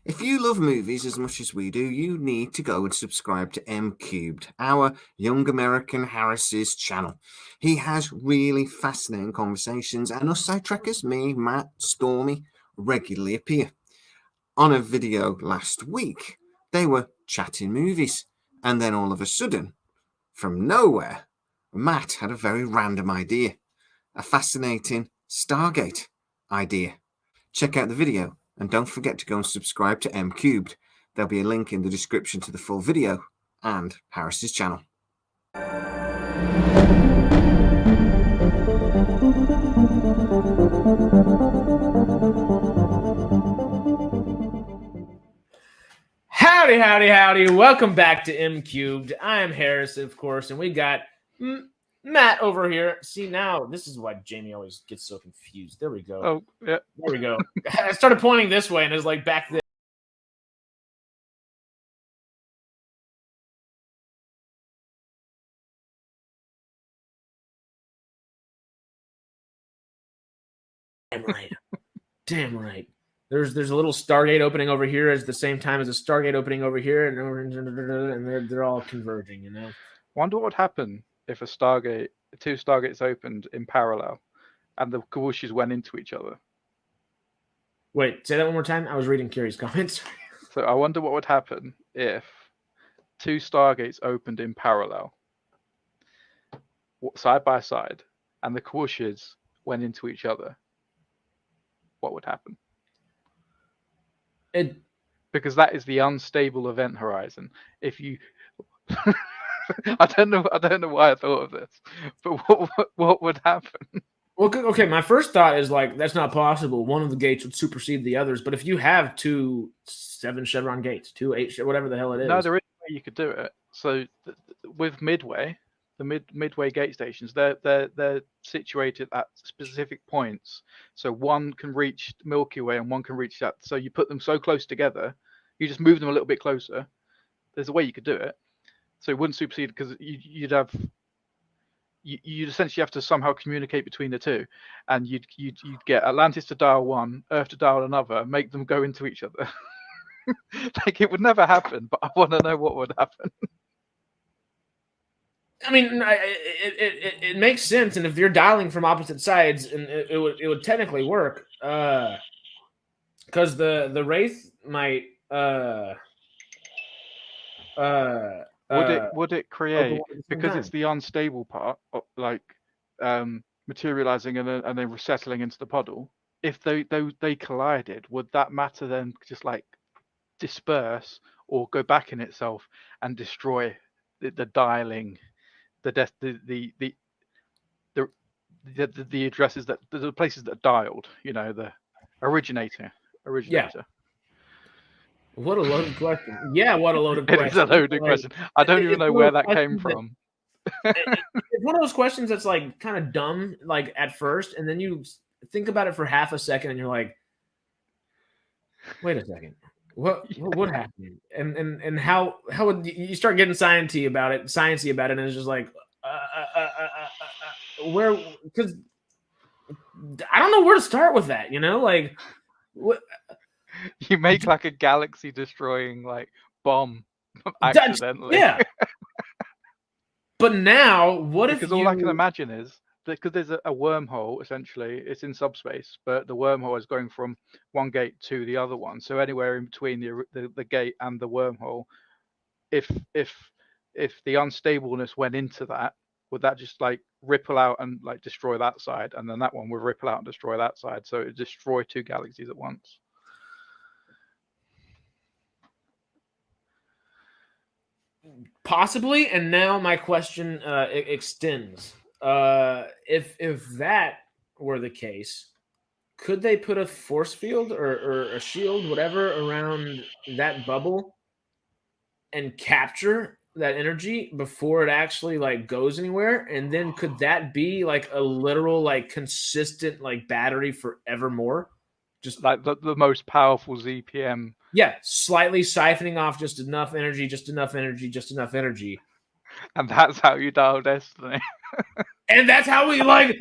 If you love movies as much as we do, you need to go and subscribe to M Cubed, our Young American Harris's channel. He has really fascinating conversations, and us side trekkers, me, Matt, Stormy, regularly appear. On a video last week, they were chatting movies, and then all of a sudden, from nowhere, Matt had a very random idea, a fascinating Stargate idea. Check out the video and don't forget to go and subscribe to M Cubed. There'll be a link in the description to the full video and Harris's channel. Howdy, howdy, howdy. Welcome back to M Cubed. I am Harris, of course, and we got Matt over here. See, now this is why Jamie always gets so confused. There we go. Oh, yeah. There we go. I started pointing this way, and it's like back there. Damn right. Damn right. There's a little Stargate opening over here at the same time as a Stargate opening over here, and they're all converging, you know? Wonder what would happen if two Stargates opened in parallel and the whooshes went into each other. Wait, say that one more time? I was reading Carrie's comments. So I wonder what would happen if two Stargates opened in parallel, side by side, and the whooshes went into each other. What would happen? Because that is the unstable event horizon. If you, I don't know why I thought of this, but what would happen? Well, okay, my first thought is like that's not possible. One of the gates would supersede the others. But if you have 2 7 chevron gates, 2 8, whatever the hell it is, no, there is a way you could do it. So with Midway, the Midway gate stations, they're situated at specific points. So one can reach Milky Way and one can reach that. So you put them so close together, you just move them a little bit closer. There's a way you could do it. So it wouldn't supersede because you'd essentially have to somehow communicate between the two, and you'd get Atlantis to dial one, Earth to dial another, make them go into each other. Like it would never happen, but I want to know what would happen. I mean, it makes sense, and if you're dialing from opposite sides, and it would technically work, because the Wraith might would it create, because it's the unstable part, like materializing and then resettling into the puddle? If they collided, would that matter then just like disperse or go back in itself and destroy the dialing, the addresses, that the places that dialed, you know, the originator. Yeah. What a loaded question. Yeah, what a loaded It question. is a loaded question. I don't even know where that came from. It's one of those questions that's like kind of dumb, like at first, and then you think about it for half a second, and you're like, "Wait a second, what happened?" And how would you start getting sciencey about it, and it's just like, where? Because I don't know where to start with that. You know, like what. You make like a galaxy destroying like bomb accidentally. Yeah. But now, what if all I can imagine is that because there's a wormhole, essentially, it's in subspace, but the wormhole is going from one gate to the other one. So anywhere in between the gate and the wormhole, if the unstableness went into that, would that just like ripple out and like destroy that side, and then that one would ripple out and destroy that side, so it would destroy two galaxies at once? Possibly, and now my question extends. If that were the case, could they put a force field or a shield, whatever, around that bubble and capture that energy before it actually like goes anywhere? And then could that be like a literal like consistent like battery forevermore? Just like the most powerful ZPM. Yeah, slightly siphoning off just enough energy, And that's how you dial destiny. And that's how we like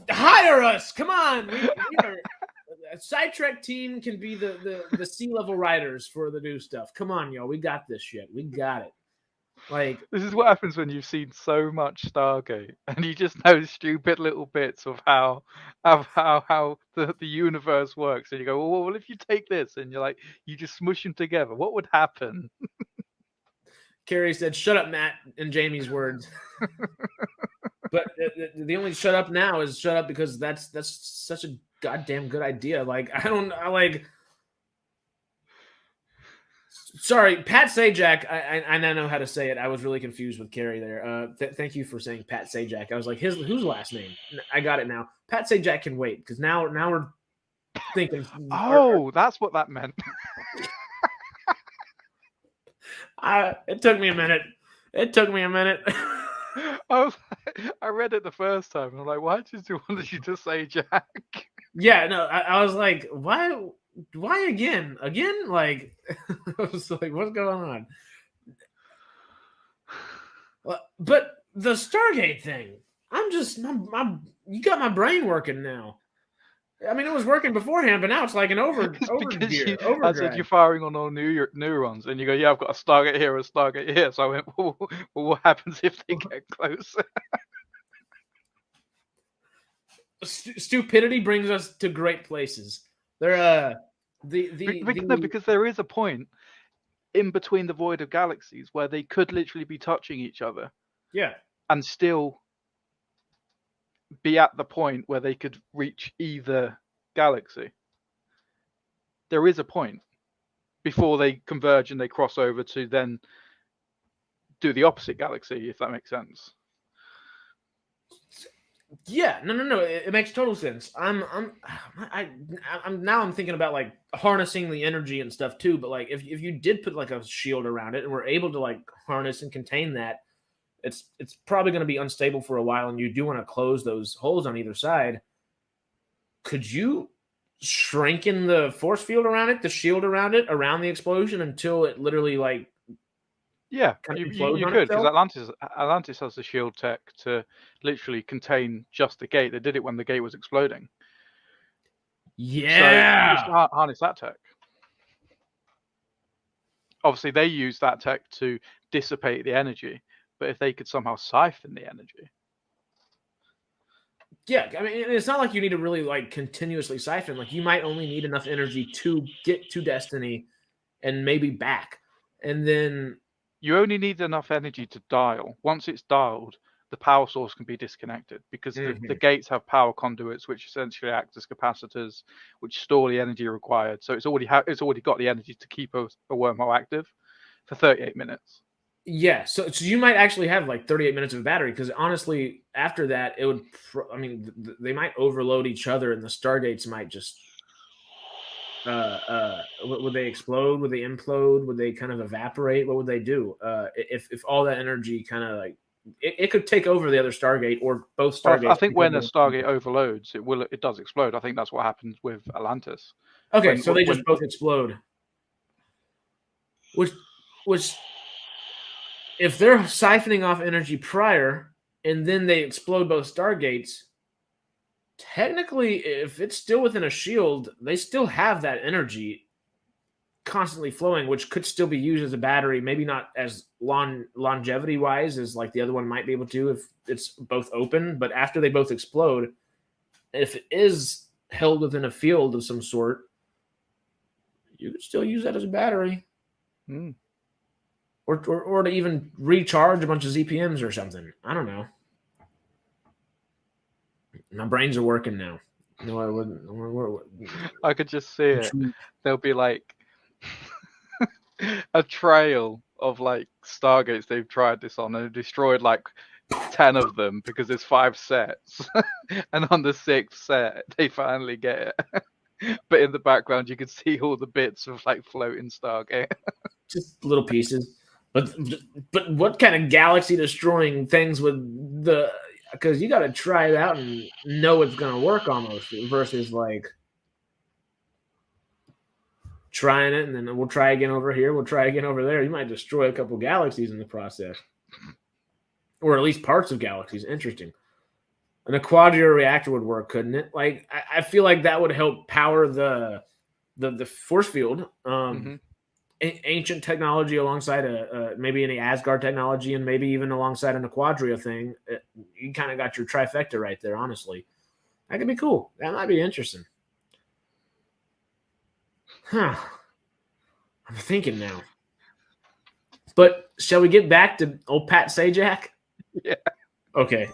hire us. Come on. Side Trek team can be the sea level riders for the new stuff. Come on, y'all. We got this shit. We got it. Like, this is what happens when you've seen so much Stargate and you just know stupid little bits of how the universe works, and you go, well, if you take this and you're like, you just smush them together, what would happen? Carrie said, "Shut up, Matt," in Jamie's words. But the only shut up now is shut up because that's such a goddamn good idea. Like, sorry, Pat Sajak. I now know how to say it. I was really confused with Carrie there. Thank you for saying Pat Sajak. I was like, whose last name? I got it now. Pat Sajak can wait because now we're thinking. Oh, that's what that meant. It took me a minute. I read it the first time. I'm like, why did you want you to say Jack? Yeah, no, I was like, why again? Like, I was like, what's going on? But the Stargate thing, you got my brain working now. I mean, it was working beforehand, but now it's like an I said you're firing on all neurons, and you go, yeah, I've got a Stargate here, a Stargate here. So I went, well, what happens if they get closer? Stupidity brings us to great places. Because there is a point in between the void of galaxies where they could literally be touching each other. Yeah. And still be at the point where they could reach either galaxy. There is a point before they converge and they cross over to then do the opposite galaxy, if that makes sense. Yeah, no. It makes total sense. I'm thinking about like harnessing the energy and stuff too. But like, if you did put like a shield around it and we're able to like harness and contain that, it's probably going to be unstable for a while, and you do want to close those holes on either side. Could you shrink in the force field around it, the shield around it, around the explosion until it literally like? Yeah, you could, because Atlantis has the shield tech to literally contain just the gate. They did it when the gate was exploding. Yeah, so just harness that tech. Obviously, they use that tech to dissipate the energy, but if they could somehow siphon the energy. Yeah, I mean, it's not like you need to really like continuously siphon. Like, you might only need enough energy to get to Destiny and maybe back, and then you only need enough energy to dial. Once it's dialed, the power source can be disconnected because the gates have power conduits, which essentially act as capacitors, which store the energy required. So it's already got the energy to keep a wormhole active for 38 minutes. Yeah, so you might actually have like 38 minutes of battery, because honestly, after that, it would. They might overload each other, and the Stargates might just. Would they explode? Would they implode? Would they kind of evaporate? What would they do? If all that energy kind of like it could take over the other Stargate or both Stargates. I think when a Stargate overloads, it does explode. I think that's what happens with Atlantis. Okay, so they just both explode. Which if they're siphoning off energy prior and then they explode both Stargates, technically, if it's still within a shield, they still have that energy constantly flowing, which could still be used as a battery. Maybe not as longevity-wise as like the other one might be able to if it's both open. But after they both explode, if it is held within a field of some sort, you could still use that as a battery. Or to even recharge a bunch of ZPMs or something. I don't know. My brains are working now. No, I wouldn't. I could just see it. There'll be like a trail of like Stargates they've tried this on and destroyed like 10 of them because there's 5 sets. And on the 6th set, they finally get it. But in the background, you can see all the bits of like floating Stargate. Just little pieces. But what kind of galaxy destroying things would the? Because you got to try it out and know it's going to work almost, versus like trying it and then we'll try again over here, we'll try again over there. You might destroy a couple galaxies in the process, or at least parts of galaxies. Interesting. And a quadrior reactor would work, couldn't it? Like I feel like that would help power the force field. Ancient technology alongside maybe any Asgard technology, and maybe even alongside an Quadria thing. You kind of got your trifecta right there. Honestly, that could be cool. That might be interesting. Huh. I'm thinking now. But shall we get back to old Pat Sajak? Yeah. Okay.